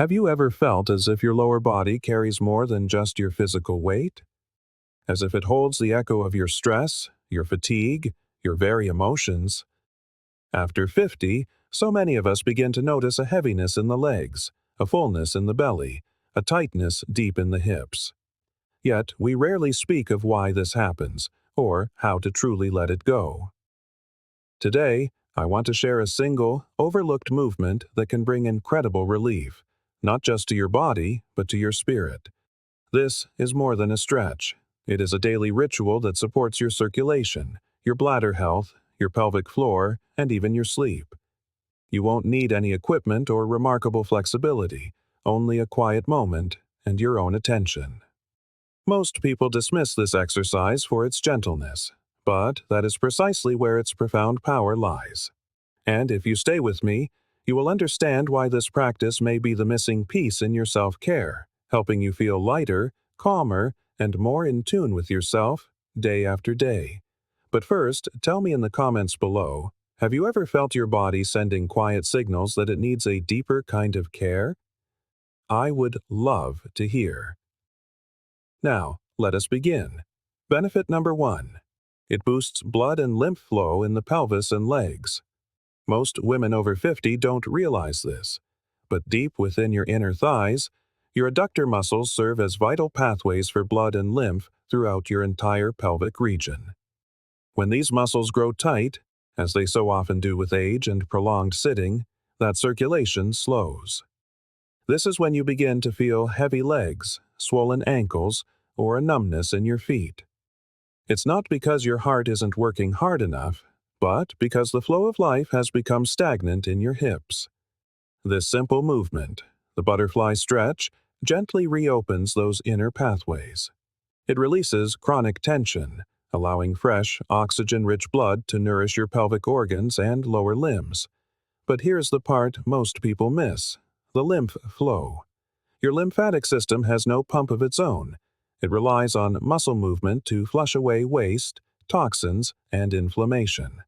Have you ever felt as if your lower body carries more than just your physical weight? As if it holds the echo of your stress, your fatigue, your very emotions? After 50, so many of us begin to notice a heaviness in the legs, a fullness in the belly, a tightness deep in the hips. Yet, we rarely speak of why this happens, or how to truly let it go. Today, I want to share a single, overlooked movement that can bring incredible relief, not just to your body, but to your spirit. This is more than a stretch. It is a daily ritual that supports your circulation, your bladder health, your pelvic floor, and even your sleep. You won't need any equipment or remarkable flexibility, only a quiet moment and your own attention. Most people dismiss this exercise for its gentleness, but that is precisely where its profound power lies. And if you stay with me, you will understand why this practice may be the missing piece in your self-care, helping you feel lighter, calmer, and more in tune with yourself day after day. But first, tell me in the comments below, have you ever felt your body sending quiet signals that it needs a deeper kind of care? I would love to hear. Now, let us begin. Benefit number 1. It boosts blood and lymph flow in the pelvis and legs. Most women over 50 don't realize this, but deep within your inner thighs, your adductor muscles serve as vital pathways for blood and lymph throughout your entire pelvic region. When these muscles grow tight, as they so often do with age and prolonged sitting, that circulation slows. This is when you begin to feel heavy legs, swollen ankles, or a numbness in your feet. It's not because your heart isn't working hard enough, but because the flow of life has become stagnant in your hips. This simple movement, the butterfly stretch, gently reopens those inner pathways. It releases chronic tension, allowing fresh, oxygen-rich blood to nourish your pelvic organs and lower limbs. But here's the part most people miss: the lymph flow. Your lymphatic system has no pump of its own. It relies on muscle movement to flush away waste, toxins, and inflammation.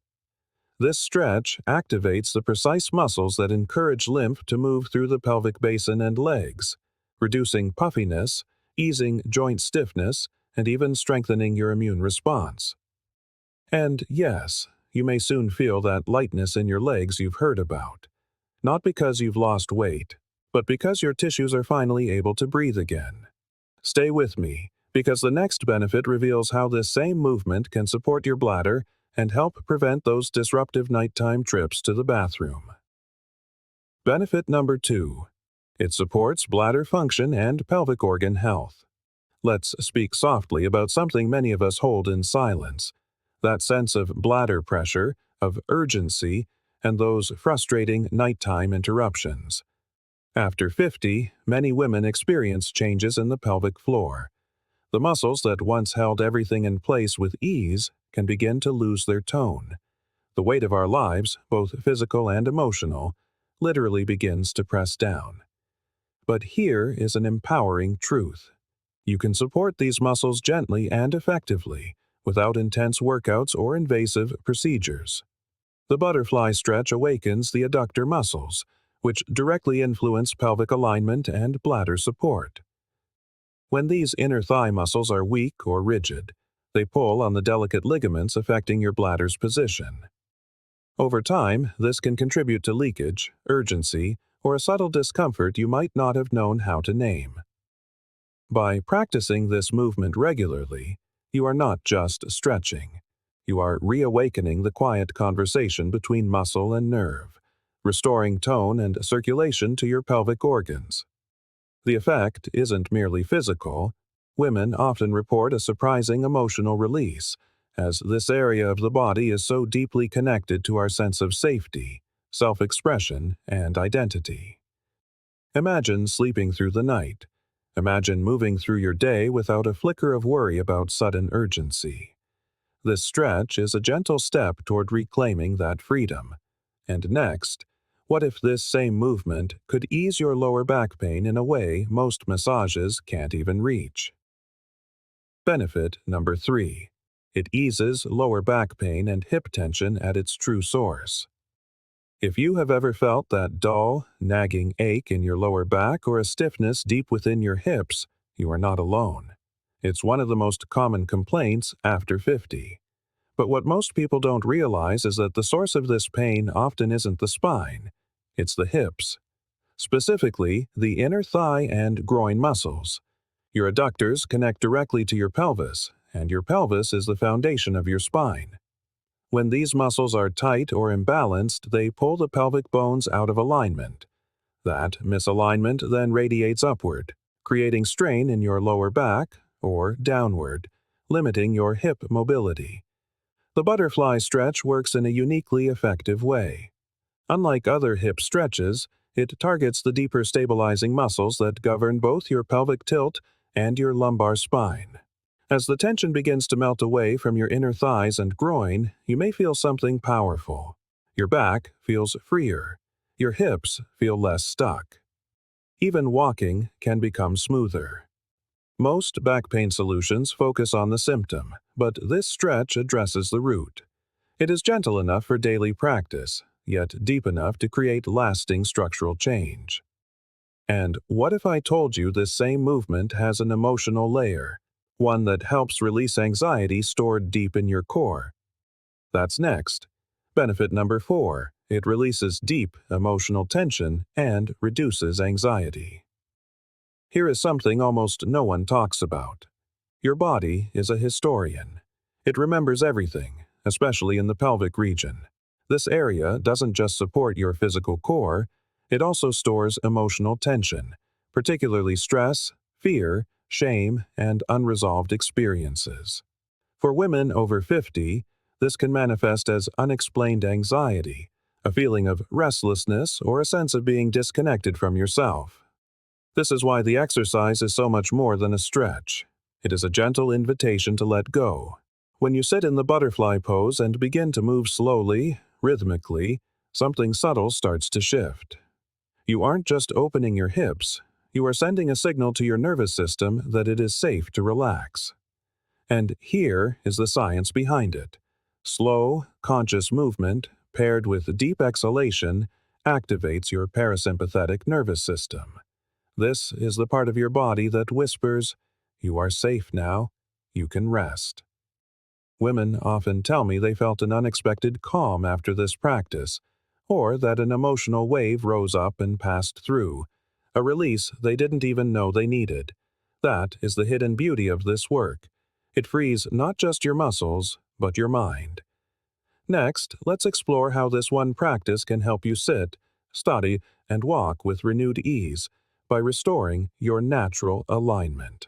This stretch activates the precise muscles that encourage lymph to move through the pelvic basin and legs, reducing puffiness, easing joint stiffness, and even strengthening your immune response. And yes, you may soon feel that lightness in your legs you've heard about. Not because you've lost weight, but because your tissues are finally able to breathe again. Stay with me, because the next benefit reveals how this same movement can support your bladder and help prevent those disruptive nighttime trips to the bathroom. Benefit number 2. It supports bladder function and pelvic organ health. Let's speak softly about something many of us hold in silence: that sense of bladder pressure, of urgency, and those frustrating nighttime interruptions. After 50, many women experience changes in the pelvic floor. The muscles that once held everything in place with ease can begin to lose their tone. The weight of our lives, both physical and emotional, literally begins to press down. But here is an empowering truth. You can support these muscles gently and effectively, without intense workouts or invasive procedures. The butterfly stretch awakens the adductor muscles, which directly influence pelvic alignment and bladder support. When these inner thigh muscles are weak or rigid, they pull on the delicate ligaments affecting your bladder's position. Over time, this can contribute to leakage, urgency, or a subtle discomfort you might not have known how to name. By practicing this movement regularly, you are not just stretching. You are reawakening the quiet conversation between muscle and nerve, restoring tone and circulation to your pelvic organs. The effect isn't merely physical. Women often report a surprising emotional release, as this area of the body is so deeply connected to our sense of safety, self-expression, and identity. Imagine sleeping through the night. Imagine moving through your day without a flicker of worry about sudden urgency. This stretch is a gentle step toward reclaiming that freedom. And next, what if this same movement could ease your lower back pain in a way most massages can't even reach? Benefit number 3. It eases lower back pain and hip tension at its true source. If you have ever felt that dull, nagging ache in your lower back or a stiffness deep within your hips, you are not alone. It's one of the most common complaints after 50. But what most people don't realize is that the source of this pain often isn't the spine, it's the hips. Specifically, the inner thigh and groin muscles. Your adductors connect directly to your pelvis, and your pelvis is the foundation of your spine. When these muscles are tight or imbalanced, they pull the pelvic bones out of alignment. That misalignment then radiates upward, creating strain in your lower back or downward, limiting your hip mobility. The butterfly stretch works in a uniquely effective way. Unlike other hip stretches, it targets the deeper stabilizing muscles that govern both your pelvic tilt and your lumbar spine. As the tension begins to melt away from your inner thighs and groin, you may feel something powerful. Your back feels freer. Your hips feel less stuck. Even walking can become smoother. Most back pain solutions focus on the symptom, but this stretch addresses the root. It is gentle enough for daily practice, yet deep enough to create lasting structural change. And what if I told you this same movement has an emotional layer, one that helps release anxiety stored deep in your core? That's next. Benefit number 4, it releases deep emotional tension and reduces anxiety. Here is something almost no one talks about. Your body is a historian. It remembers everything, especially in the pelvic region. This area doesn't just support your physical core, it also stores emotional tension, particularly stress, fear, shame, and unresolved experiences. For women over 50, this can manifest as unexplained anxiety, a feeling of restlessness, or a sense of being disconnected from yourself. This is why the exercise is so much more than a stretch. It is a gentle invitation to let go. When you sit in the butterfly pose and begin to move slowly, rhythmically, something subtle starts to shift. You aren't just opening your hips, you are sending a signal to your nervous system that it is safe to relax. And here is the science behind it. Slow, conscious movement, paired with deep exhalation, activates your parasympathetic nervous system. This is the part of your body that whispers, "You are safe now, you can rest." Women often tell me they felt an unexpected calm after this practice, or that an emotional wave rose up and passed through, a release they didn't even know they needed. That is the hidden beauty of this work. It frees not just your muscles, but your mind. Next, let's explore how this one practice can help you sit, study, and walk with renewed ease by restoring your natural alignment.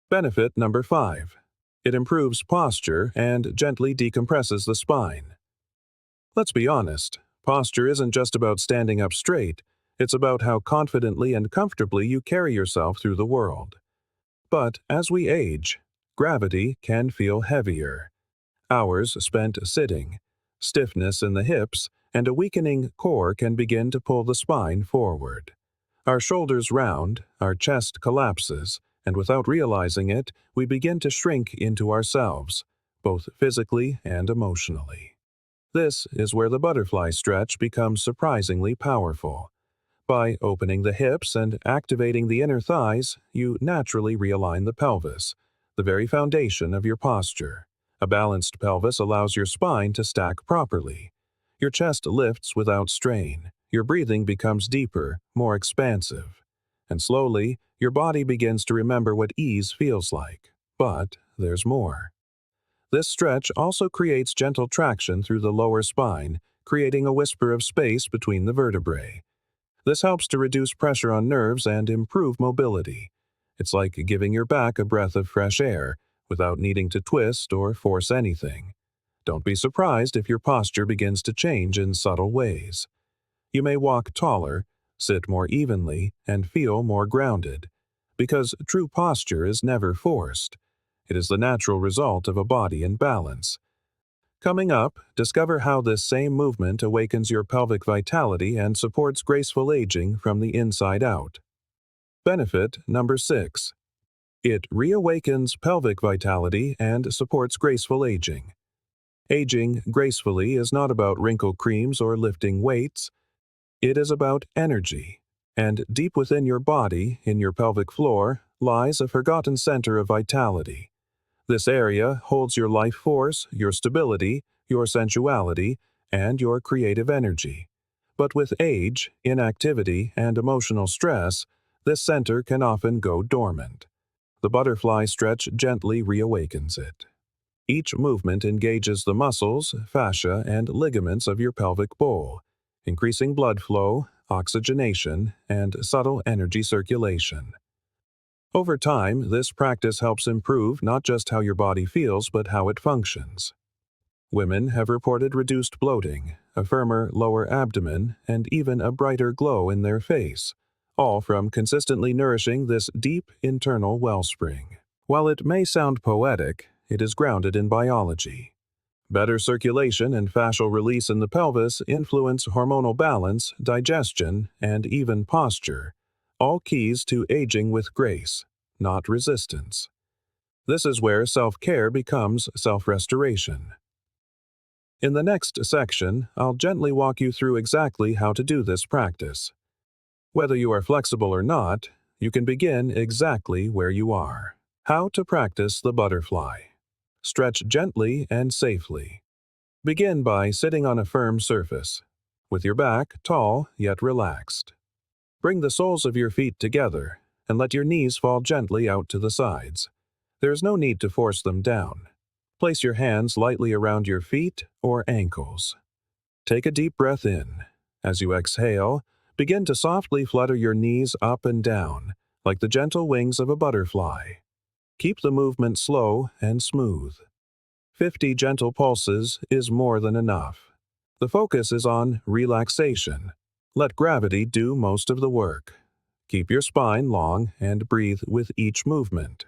Benefit number 5. It improves posture and gently decompresses the spine. Let's be honest, posture isn't just about standing up straight, it's about how confidently and comfortably you carry yourself through the world. But as we age, gravity can feel heavier. Hours spent sitting, stiffness in the hips, and a weakening core can begin to pull the spine forward. Our shoulders round, our chest collapses, and without realizing it, we begin to shrink into ourselves, both physically and emotionally. This is where the butterfly stretch becomes surprisingly powerful. By opening the hips and activating the inner thighs, you naturally realign the pelvis, the very foundation of your posture. A balanced pelvis allows your spine to stack properly. Your chest lifts without strain. Your breathing becomes deeper, more expansive. And slowly, your body begins to remember what ease feels like. But there's more. This stretch also creates gentle traction through the lower spine, creating a whisper of space between the vertebrae. This helps to reduce pressure on nerves and improve mobility. It's like giving your back a breath of fresh air without needing to twist or force anything. Don't be surprised if your posture begins to change in subtle ways. You may walk taller, sit more evenly, and feel more grounded. Because true posture is never forced. It is the natural result of a body in balance. Coming up, discover how this same movement awakens your pelvic vitality and supports graceful aging from the inside out. Benefit number 6. It reawakens pelvic vitality and supports graceful aging. Aging gracefully is not about wrinkle creams or lifting weights. It is about energy. And deep within your body, in your pelvic floor, lies a forgotten center of vitality. This area holds your life force, your stability, your sensuality, and your creative energy. But with age, inactivity, and emotional stress, this center can often go dormant. The butterfly stretch gently reawakens it. Each movement engages the muscles, fascia, and ligaments of your pelvic bowl, increasing blood flow, oxygenation, and subtle energy circulation. Over time, this practice helps improve not just how your body feels, but how it functions. Women have reported reduced bloating, a firmer lower abdomen, and even a brighter glow in their face, all from consistently nourishing this deep internal wellspring. While it may sound poetic, it is grounded in biology. Better circulation and fascial release in the pelvis influence hormonal balance, digestion, and even posture, all keys to aging with grace, not resistance. This is where self-care becomes self-restoration. In the next section, I'll gently walk you through exactly how to do this practice. Whether you are flexible or not, you can begin exactly where you are. How to practice the butterfly. Stretch gently and safely. Begin by sitting on a firm surface, with your back tall yet relaxed. Bring the soles of your feet together and let your knees fall gently out to the sides. There is no need to force them down. Place your hands lightly around your feet or ankles. Take a deep breath in. As you exhale, begin to softly flutter your knees up and down, like the gentle wings of a butterfly. Keep the movement slow and smooth. 50 gentle pulses is more than enough. The focus is on relaxation. Let gravity do most of the work. Keep your spine long and breathe with each movement.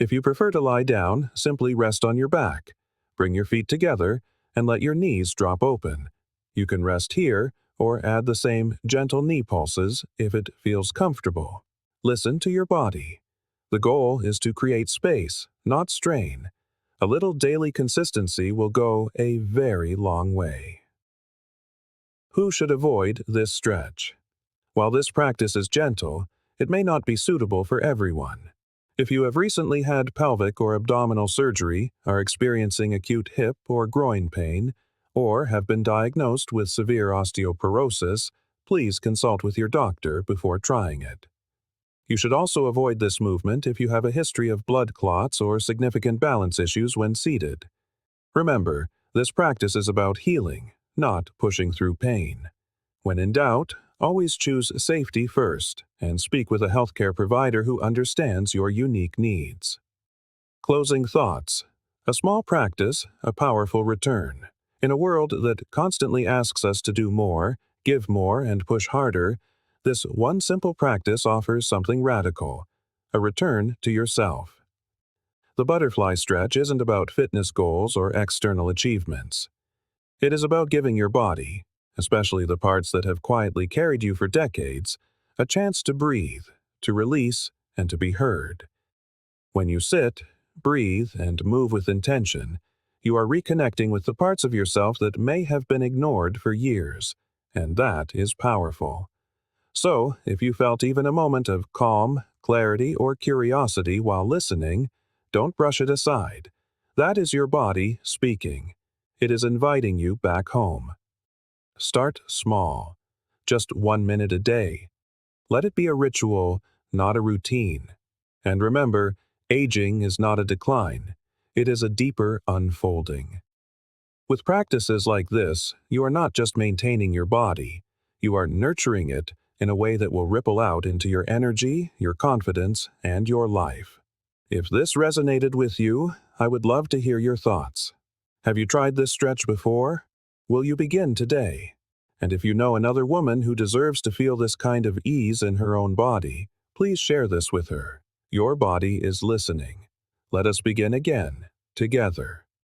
If you prefer to lie down, simply rest on your back. Bring your feet together and let your knees drop open. You can rest here or add the same gentle knee pulses if it feels comfortable. Listen to your body. The goal is to create space, not strain. A little daily consistency will go a very long way. Who should avoid this stretch? While this practice is gentle, it may not be suitable for everyone. If you have recently had pelvic or abdominal surgery, are experiencing acute hip or groin pain, or have been diagnosed with severe osteoporosis, please consult with your doctor before trying it. You should also avoid this movement if you have a history of blood clots or significant balance issues when seated. Remember, this practice is about healing, not pushing through pain. When in doubt, always choose safety first and speak with a healthcare provider who understands your unique needs. Closing thoughts. A small practice, a powerful return. In a world that constantly asks us to do more, give more, and push harder, this one simple practice offers something radical, a return to yourself. The butterfly stretch isn't about fitness goals or external achievements. It is about giving your body, especially the parts that have quietly carried you for decades, a chance to breathe, to release, and to be heard. When you sit, breathe, and move with intention, you are reconnecting with the parts of yourself that may have been ignored for years, and that is powerful. So, if you felt even a moment of calm, clarity, or curiosity while listening, don't brush it aside. That is your body speaking. It is inviting you back home. Start small, just 1 minute a day. Let it be a ritual, not a routine. And remember, aging is not a decline. It is a deeper unfolding. With practices like this, you are not just maintaining your body, you are nurturing it in a way that will ripple out into your energy, your confidence, and your life. If this resonated with you, I would love to hear your thoughts. Have you tried this stretch before? Will you begin today? And if you know another woman who deserves to feel this kind of ease in her own body, please share this with her. Your body is listening. Let us begin again, together.